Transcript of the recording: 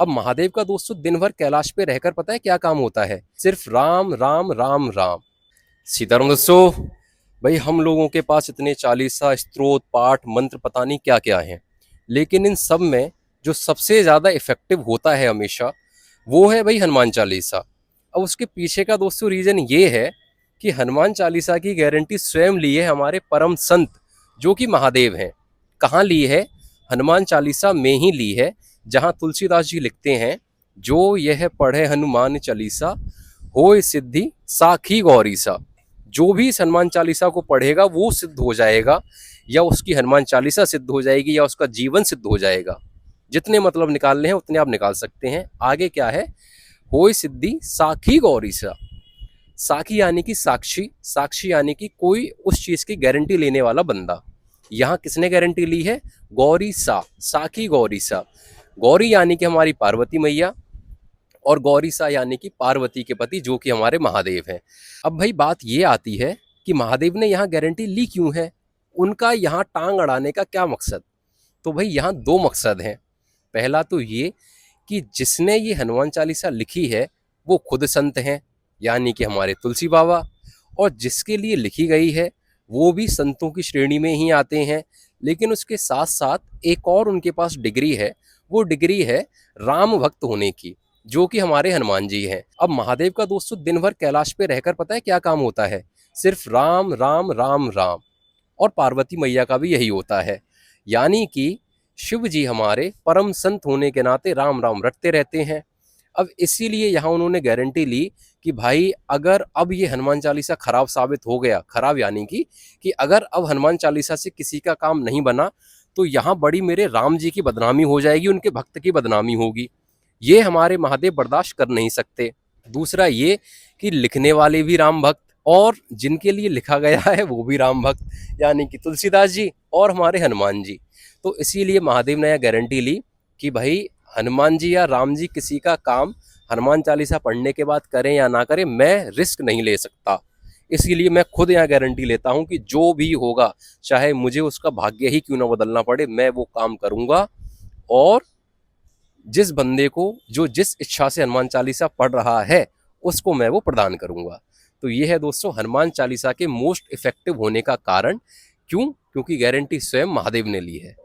अब महादेव का दोस्तों दिन भर कैलाश पे रहकर पता है क्या काम होता है? सिर्फ राम राम राम राम। सीताराम दोस्तों। भाई हम लोगों के पास इतने चालीसा स्तोत्र पाठ मंत्र पता नहीं क्या क्या हैं, लेकिन इन सब में जो सबसे ज्यादा इफेक्टिव होता है हमेशा वो है भाई हनुमान चालीसा। अब उसके पीछे का दोस्तों रीजन ये है कि हनुमान चालीसा की गारंटी स्वयं ली है हमारे परम संत जो कि महादेव हैं। कहाँ ली है? हनुमान चालीसा में ही ली है, जहाँ तुलसीदास जी लिखते हैं, जो यह पढ़े हनुमान चालीसा होय सिद्धि साखी गौरी सा। जो भी इस हनुमान चालीसा को पढ़ेगा वो सिद्ध हो जाएगा, या उसकी हनुमान चालीसा सिद्ध हो जाएगी, या उसका जीवन सिद्ध हो जाएगा। जितने मतलब निकालने हैं उतने आप निकाल सकते हैं। आगे क्या है? होय सिद्धि साखी गौरी सा। साखी यानी कि साक्षी, साक्षी यानी कि कोई उस चीज की गारंटी लेने वाला बंदा। यहाँ किसने गारंटी ली है? गौरी सा, साखी गौरी सा। गौरी यानी कि हमारी पार्वती मैया, और गौरी सा यानी कि पार्वती के पति जो कि हमारे महादेव हैं। अब भाई बात ये आती है कि महादेव ने यहाँ गारंटी ली क्यों है? उनका यहाँ टांग अड़ाने का क्या मकसद? तो भाई यहाँ दो मकसद हैं। पहला तो ये कि जिसने ये हनुमान चालीसा लिखी है वो खुद संत हैं, यानी कि हमारे तुलसी बाबा, और जिसके लिए लिखी गई है वो भी संतों की श्रेणी में ही आते हैं। लेकिन उसके साथ साथ एक और उनके पास डिग्री है, वो डिग्री है राम भक्त होने की, जो कि हमारे हनुमान जी हैं। अब महादेव का दोस्तों दिन भर कैलाश पे रहकर पता है क्या काम होता है? सिर्फ राम राम राम राम। और पार्वती मैया का भी यही होता है, यानी कि शिव जी हमारे परम संत होने के नाते राम राम रटते रहते हैं। अब इसीलिए यहाँ उन्होंने गारंटी ली कि भाई अगर अब ये हनुमान चालीसा खराब साबित हो गया, खराब यानी कि अगर अब हनुमान चालीसा से किसी का काम नहीं बना, तो यहाँ बड़ी मेरे राम जी की बदनामी हो जाएगी, उनके भक्त की बदनामी होगी। ये हमारे महादेव बर्दाश्त कर नहीं सकते। दूसरा ये कि लिखने वाले भी राम भक्त, और जिनके लिए लिखा गया है वो भी राम भक्त, यानी कि तुलसीदास जी और हमारे हनुमान जी। तो इसीलिए महादेव ने यह गारंटी ली कि भाई हनुमान जी या राम जी किसी का काम हनुमान चालीसा पढ़ने के बाद करें या ना करें, मैं रिस्क नहीं ले सकता। इसीलिए मैं खुद यहाँ गारंटी लेता हूँ कि जो भी होगा, चाहे मुझे उसका भाग्य ही क्यों ना बदलना पड़े, मैं वो काम करूँगा। और जिस बंदे को जो जिस इच्छा से हनुमान चालीसा पढ़ रहा है उसको मैं वो प्रदान करूँगा। तो ये है दोस्तों हनुमान चालीसा के मोस्ट इफेक्टिव होने का कारण। क्यों? क्योंकि गारंटी स्वयं महादेव ने ली है।